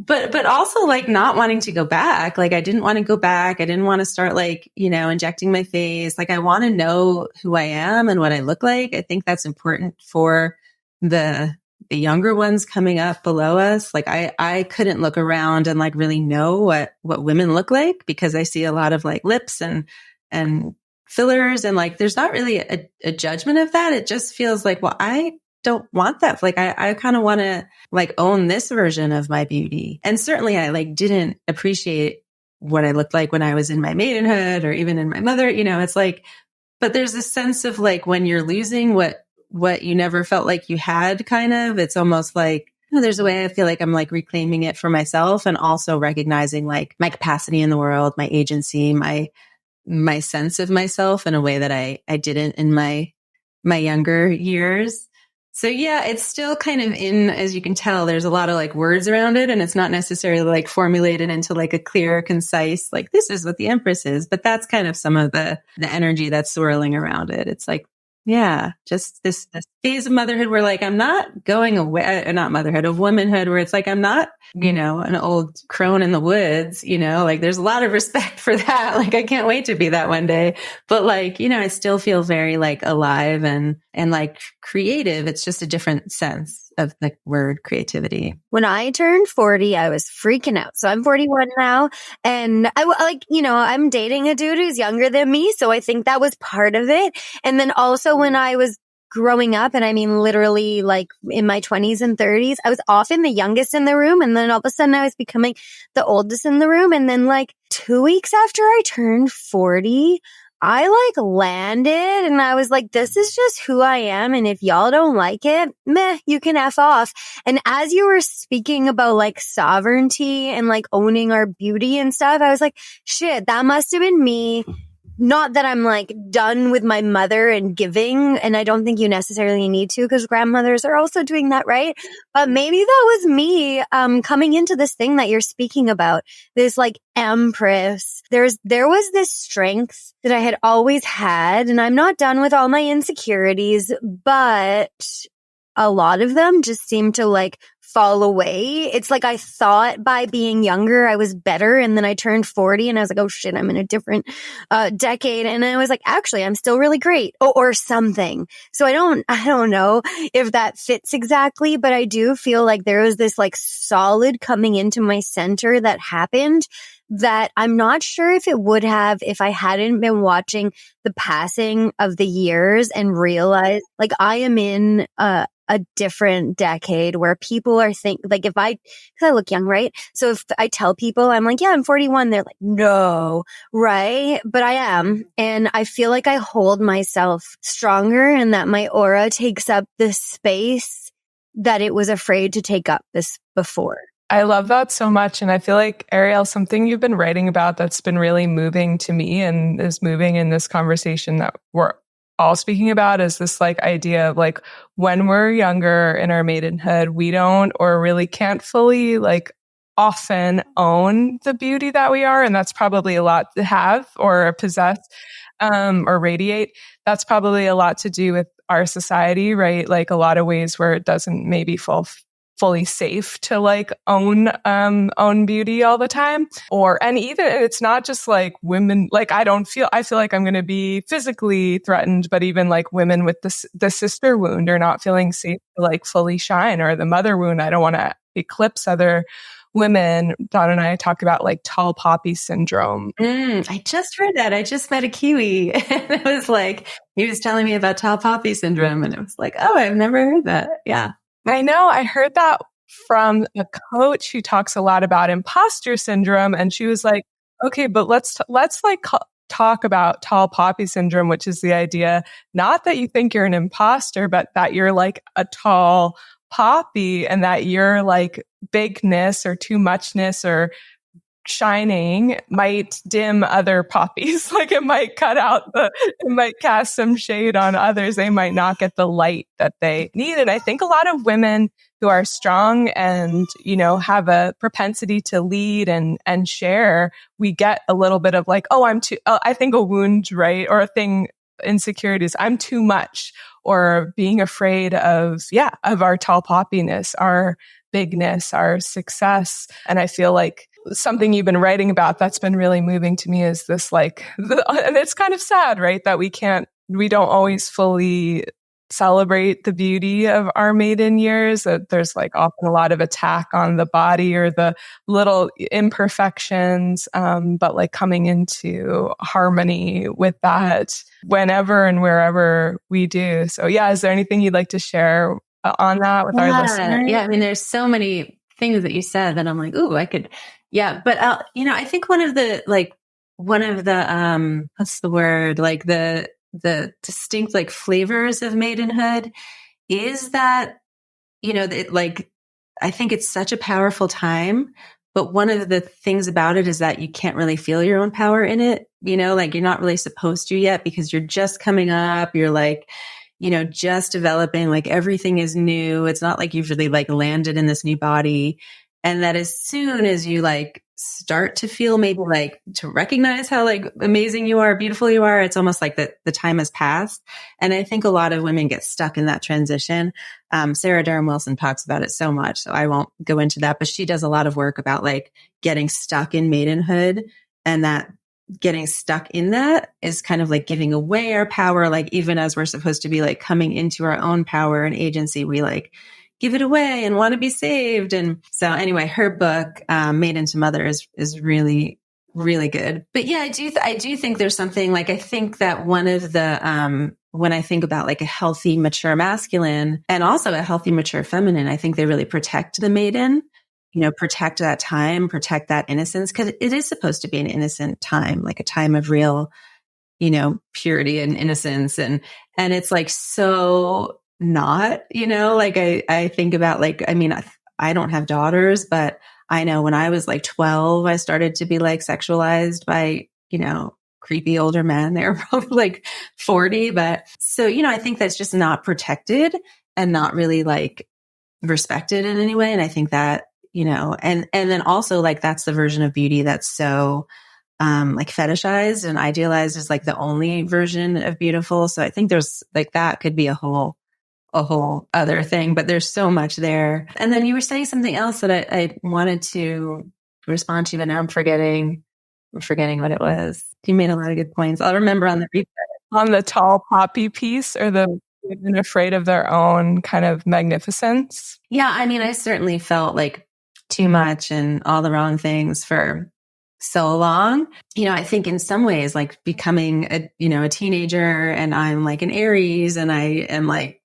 But also like not wanting to go back. Like I didn't want to go back. I didn't want to start like, injecting my face. Like I want to know who I am and what I look like. I think that's important for the younger ones coming up below us. Like I couldn't look around and like really know what women look like, because I see a lot of like lips and fillers, and like there's not really a judgment of that. It just feels like, well, I don't want that. Like I kind of want to like own this version of my beauty. And certainly I like didn't appreciate what I looked like when I was in my maidenhood or even in my mother, it's like, but there's this sense of like when you're losing what you never felt like you had, kind of, it's almost like, there's a way I feel like I'm like reclaiming it for myself, and also recognizing like my capacity in the world, my agency, my sense of myself in a way that I didn't in my younger years. So yeah, it's still kind of in, as you can tell, there's a lot of like words around it, and it's not necessarily like formulated into like a clear, concise, like this is what the empress is, but that's kind of some of the energy that's swirling around it. It's like, yeah, just this phase of motherhood where like I'm not going away, not motherhood, of womanhood, where it's like I'm not, an old crone in the woods, like there's a lot of respect for that. Like I can't wait to be that one day. But like, I still feel very like alive and like creative. It's just a different sense of the word creativity. When I turned 40, I was freaking out. So I'm 41 now, and I'm dating a dude who's younger than me. So I think that was part of it. And then also when I was growing up, and I mean literally like in my 20s and 30s, I was often the youngest in the room, and then all of a sudden I was becoming the oldest in the room. And then like 2 weeks after I turned 40, I like landed, and I was like, this is just who I am. And if y'all don't like it, meh, you can F off. And as you were speaking about like sovereignty and like owning our beauty and stuff, I was like, shit, that must have been me. Not that I'm like done with my mother and giving, and I don't think you necessarily need to, because grandmothers are also doing that, right? But maybe that was me coming into this thing that you're speaking about, this like empress. There was this strength that I had always had, and I'm not done with all my insecurities, but a lot of them just seem to like fall away. It's like I thought by being younger I was better, and then I turned 40 and I was like, oh shit, I'm in a different decade, and I was like, actually I'm still really great, or something. So I don't know if that fits exactly, but I do feel like there was this like solid coming into my center that happened that I'm not sure if it would have if I hadn't been watching the passing of the years and realized like I am in a different decade where people are like, because I look young, right? So if I tell people I'm like, yeah, I'm 41, they're like, no, right? But I am. And I feel like I hold myself stronger, and that my aura takes up this space that it was afraid to take up this before. I love that so much. And I feel like, Ariele, something you've been writing about that's been really moving to me and is moving in this conversation that we're all speaking about is this like idea of like when we're younger in our maidenhood, we don't or really can't fully like often own the beauty that we are. And that's probably a lot to have or possess or radiate. That's probably a lot to do with our society, right? Like a lot of ways where it doesn't maybe fully safe to like own beauty all the time, and even it's not just like women. Like I feel like I'm going to be physically threatened, but even like women with the sister wound are not feeling safe to like fully shine, or the mother wound. I don't want to eclipse other women. Don and I talk about like tall poppy syndrome. I just heard that. I just met a Kiwi, and it was like he was telling me about tall poppy syndrome, and it was like, oh, I've never heard that. Yeah. I know. I heard that from a coach who talks a lot about imposter syndrome. And she was like, okay, but let's like talk about tall poppy syndrome, which is the idea, not that you think you're an imposter, but that you're like a tall poppy and that you're like bigness or too muchness or shining might dim other poppies. Like it might it might cast some shade on others. They might not get the light that they need. And I think a lot of women who are strong and, have a propensity to lead and share, we get a little bit of like, I think a wound, right? Or a thing, insecurities, I'm too much, or being afraid of our tall poppiness, our bigness, our success. And I feel like something you've been writing about that's been really moving to me is this and it's kind of sad, right? That we don't always fully celebrate the beauty of our maiden years. That there's like often a lot of attack on the body or the little imperfections, but like coming into harmony with that whenever and wherever we do. So is there anything you'd like to share on that with our listeners? Yeah. I mean, there's so many things that you said that I'm like, ooh, I could, but I think one of the, what's the word? Like the distinct like flavors of maidenhood is that, I think it's such a powerful time, but one of the things about it is that you can't really feel your own power in it. Like you're not really supposed to yet because you're just coming up. You're like, just developing, like everything is new. It's not like you've really like landed in this new body. And that as soon as you like start to feel maybe like to recognize how like amazing you are, beautiful you are, it's almost like the time has passed. And I think a lot of women get stuck in that transition. Sarah Durham Wilson talks about it so much, so I won't go into that, but she does a lot of work about like getting stuck in maidenhood, and that getting stuck in that is kind of like giving away our power. Like even as we're supposed to be like coming into our own power and agency, we like give it away and want to be saved. And so anyway, her book, Maiden to Mother is really, really good. But I do think there's something like, I think that one of the, when I think about like a healthy, mature masculine and also a healthy, mature feminine, I think they really protect the maiden, protect that time, protect that innocence, because it is supposed to be an innocent time, like a time of real, purity and innocence. And it's like, so not, like I think about like, I mean, I don't have daughters, but I know when I was like 12, I started to be like sexualized by, creepy older men. They were probably like 40. But so, I think that's just not protected and not really like respected in any way. And I think that, and then also like, that's the version of beauty that's so, like fetishized and idealized as like the only version of beautiful. So I think there's like, that could be a whole other thing, but there's so much there. And then you were saying something else that I wanted to respond to, but now I'm forgetting what it was. You made a lot of good points. I'll remember on the replay. On the tall poppy piece, or the women afraid of their own kind of magnificence. Yeah. I mean, I certainly felt like too much and all the wrong things for so long. I think in some ways, like becoming a teenager, and I'm like an Aries, and I am like,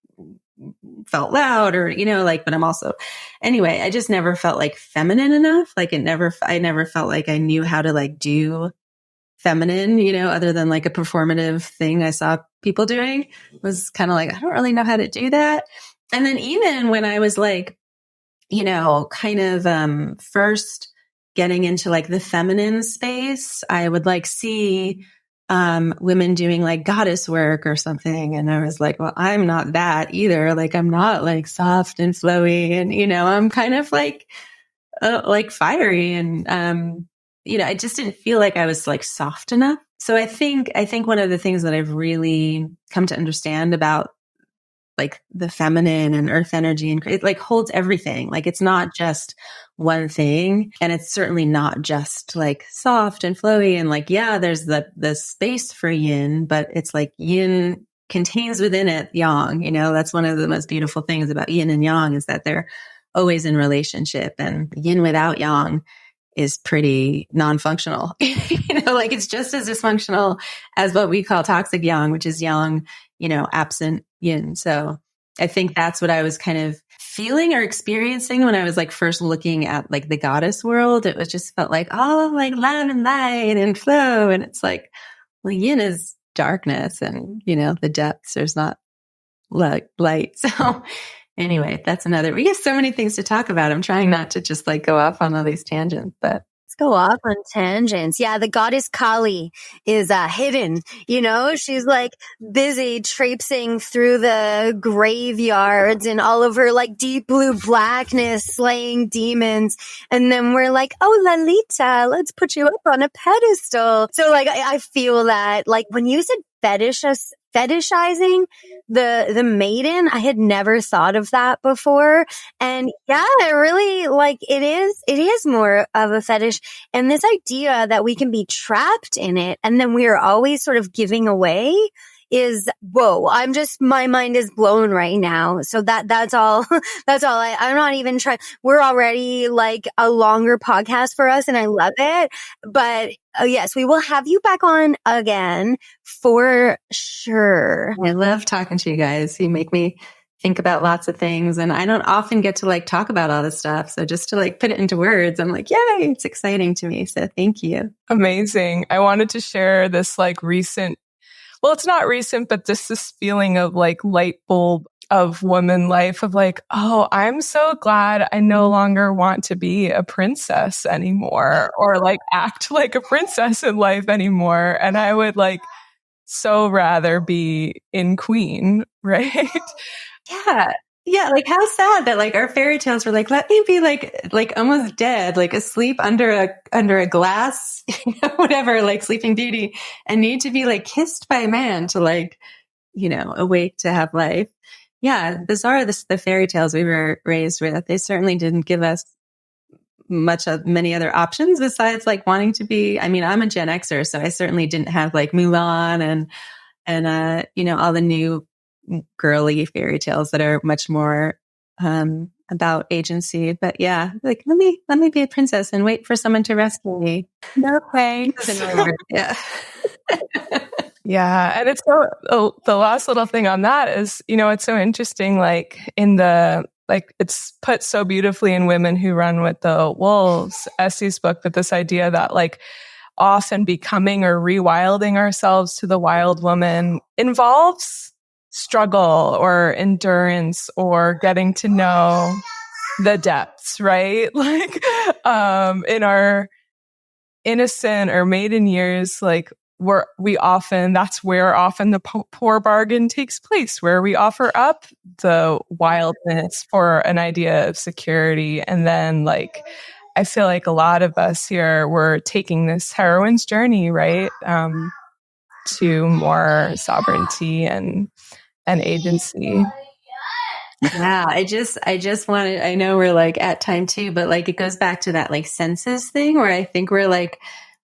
felt loud, or, but I'm also, anyway, I just never felt like feminine enough. Like I never felt like I knew how to like do feminine, other than like a performative thing I saw people doing. It was kind of like, I don't really know how to do that. And then even when I was like, kind of, first getting into like the feminine space, I would like see women doing like goddess work or something. And I was like, well, I'm not that either. Like, I'm not like soft and flowy, and, I'm kind of like fiery. And, I just didn't feel like I was like soft enough. So I think one of the things that I've really come to understand about like the feminine and earth energy, and it like holds everything. Like it's not just one thing, and it's certainly not just like soft and flowy and like, there's the space for yin, but it's like yin contains within it yang. That's one of the most beautiful things about yin and yang, is that they're always in relationship, and yin without yang is pretty non-functional. Like it's just as dysfunctional as what we call toxic yang, which is yang, absent yin. So I think that's what I was kind of feeling or experiencing when I was like first looking at like the goddess world. It was just felt like, oh, like love and light and flow. And it's like, well, yin is darkness, and, the depths, there's not like light. So anyway, we have so many things to talk about. I'm trying not to just like go off on all these tangents, but it's go off on tangents. Yeah, the goddess Kali is hidden. You know, she's like busy traipsing through the graveyards and all of her like deep blue blackness slaying demons. And then we're like, oh, Lalita, let's put you up on a pedestal. So like, I feel that like when you said fetishizing the maiden, I had never thought of that before. And yeah, it really like it is more of a fetish. And this idea that we can be trapped in it and then we are always sort of giving away is, whoa, my mind is blown right now. So that's all I'm not even trying. We're already like a longer podcast for us and I love it. But yes, we will have you back on again for sure. I love talking to you guys. You make me think about lots of things and I don't often get to like talk about all this stuff. So just to like put it into words, I'm like, yay, it's exciting to me. So thank you. Amazing. I wanted to share this like well, it's not recent, but just this feeling of like light bulb of woman life of like, oh, I'm so glad I no longer want to be a princess anymore or like act like a princess in life anymore. And I would like so rather be in queen, right? Yeah. Yeah, like how sad that like our fairy tales were like, let me be like almost dead, like asleep under a glass, whatever, like Sleeping Beauty, and need to be like kissed by a man to like, awake to have life. Yeah, bizarre. The fairy tales we were raised with, they certainly didn't give us many other options besides like wanting to be. I mean, I'm a Gen Xer, so I certainly didn't have like Mulan and all the new girly fairy tales that are much more about agency. But yeah, like let me be a princess and wait for someone to rescue me. No thanks. Yeah. Yeah. And it's so, the last little thing on that is, it's so interesting, like it's put so beautifully in Women Who Run with the Wolves, Essie's book, that this idea that like often becoming or rewilding ourselves to the wild woman involves struggle or endurance or getting to know the depths, right? Like, in our innocent or maiden years, like that's where often the poor bargain takes place, where we offer up the wildness for an idea of security. And then like, I feel like a lot of us here, we're taking this heroine's journey, right? To more sovereignty and agency. Yeah, I just wanted, I know we're like at time too, but like it goes back to that like senses thing where I think we're like,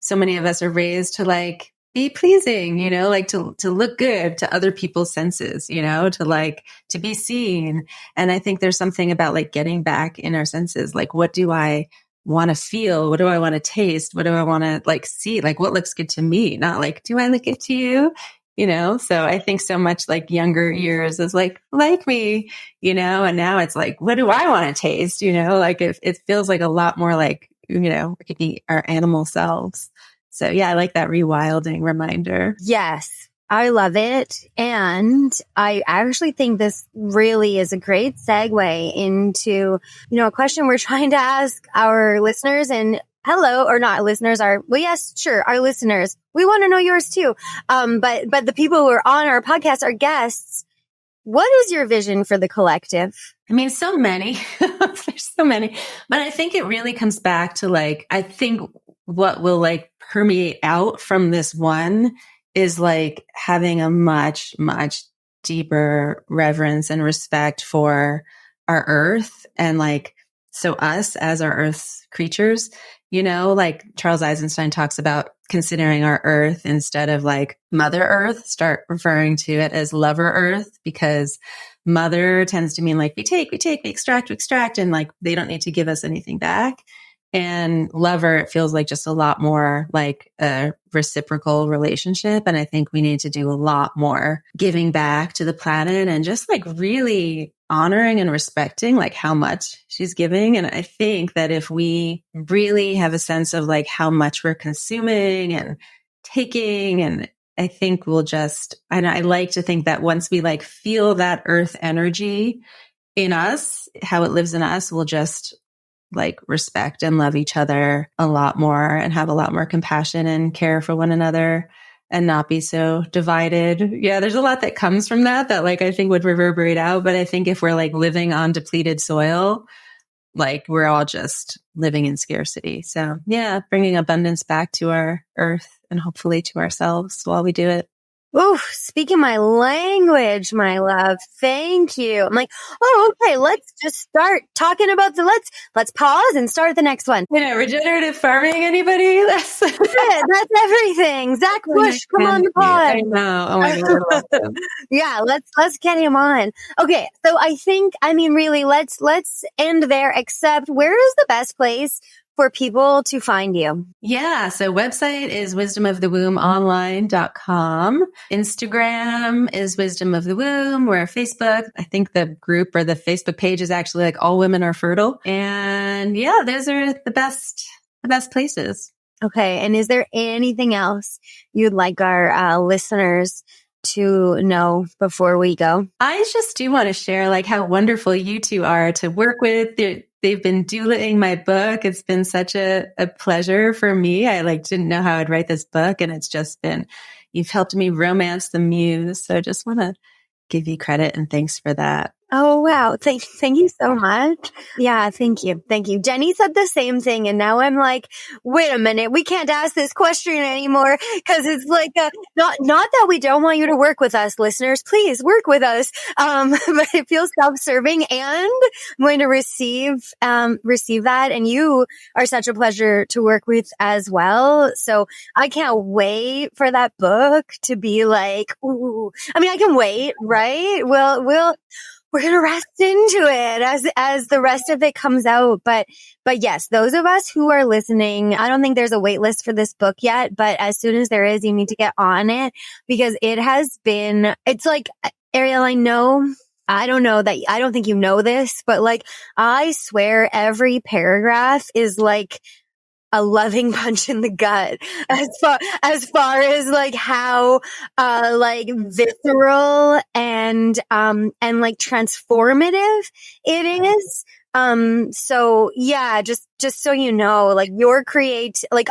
so many of us are raised to like be pleasing, like to look good to other people's senses, to be seen. And I think there's something about like getting back in our senses. Like, what do I want to feel? What do I want to taste? What do I want to like see? Like what looks good to me? Not like, do I look good to you? So I think so much like younger years is like me, and now it's like, what do I want to taste? Like it feels like a lot more like, it could be our animal selves. So yeah, I like that rewilding reminder. Yes, I love it. And I actually think this really is a great segue into, a question we're trying to ask our listeners and our listeners. We want to know yours too. But the people who are on our podcast, our guests, what is your vision for the collective? I mean, so many, there's so many, but I think it really comes back to like, I think what will like permeate out from this one is like having a much, much deeper reverence and respect for our earth. And like, so us as our earth's creatures, like Charles Eisenstein talks about considering our earth instead of like Mother Earth, start referring to it as Lover Earth, because mother tends to mean like we take, we extract, and like they don't need to give us anything back. And lover, it feels like just a lot more like a reciprocal relationship. And I think we need to do a lot more giving back to the planet and just like really honoring and respecting like how much she's giving. And I think that if we really have a sense of like how much we're consuming and taking, and I think and I like to think that once we like feel that earth energy in us, how it lives in us, we'll just like respect and love each other a lot more and have a lot more compassion and care for one another and not be so divided. Yeah, there's a lot that comes from that like I think would reverberate out. But I think if we're like living on depleted soil, like we're all just living in scarcity. So yeah, bringing abundance back to our earth and hopefully to ourselves while we do it. Ooh, speaking my language, my love. Thank you. I'm like, oh, okay, let's just start talking about let's pause and start the next one. Regenerative farming, anybody? That's it. That's everything. Zach Bush, come on the pod. I know. Oh my God. Yeah, let's get him on. Okay. So really, let's end there, except where is the best place for people to find you? Yeah. So website is wisdomofthewomb.online.com. Instagram is Wisdom of the Womb. We're Facebook. I think the group or the Facebook page is actually like All Women Are Fertile. And yeah, those are the best places. Okay. And is there anything else you'd like our listeners to know before we go? I just do want to share like how wonderful you two are to work with. They've been doulaing my book. It's been such a pleasure for me. I didn't know how I'd write this book, and it's just been, you've helped me romance the muse. So I just want to give you credit and thanks for that. Oh, wow. Thank you so much. Yeah, thank you. Thank you. Jenny said the same thing. And now I'm like, wait a minute. We can't ask this question anymore because it's like, not that we don't want you to work with us, listeners. Please work with us. But it feels self-serving, and I'm going to receive that. And you are such a pleasure to work with as well. So I can't wait for that book to be like, ooh, I can wait, right? We're going to rest into it as the rest of it comes out. But yes, those of us who are listening, I don't think there's a wait list for this book yet, but as soon as there is, you need to get on it because it's like, Ariele, I don't think you know this, but like, I swear every paragraph is like a loving punch in the gut as far as like how like visceral and like transformative it is. So yeah, just so you know, like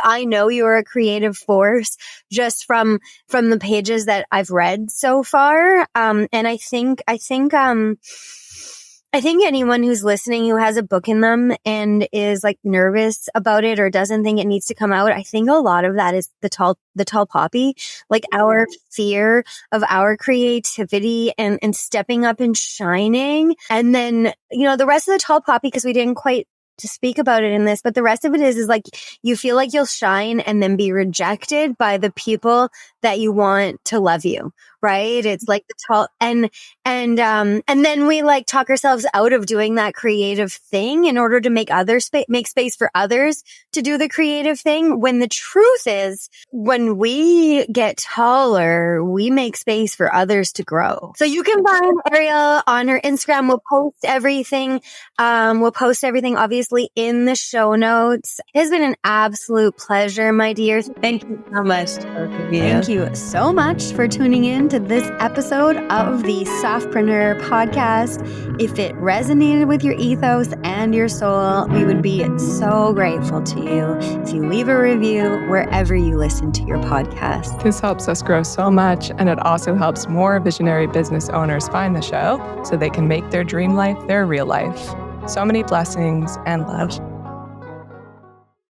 I know you're a creative force just from the pages that I've read so far. And I think anyone who's listening who has a book in them and is like nervous about it or doesn't think it needs to come out, I think a lot of that is the tall poppy, like our fear of our creativity and stepping up and shining. And then, the rest of the tall poppy, because we didn't quite to speak about it in this, but the rest of it is like you feel like you'll shine and then be rejected by the people that you want to love you, right? It's like the tall and then we like talk ourselves out of doing that creative thing in order to make make space for others to do the creative thing. When the truth is, when we get taller, we make space for others to grow. So you can find Ariele on her Instagram. We'll post everything. Obviously in the show notes. It has been an absolute pleasure, my dear. Thank you so much. Thank you so much for tuning in to this episode of the Softpreneur podcast. If it resonated with your ethos and your soul, we would be so grateful to you if you leave a review wherever you listen to your podcast. This helps us grow so much, and it also helps more visionary business owners find the show so they can make their dream life their real life. So many blessings and love.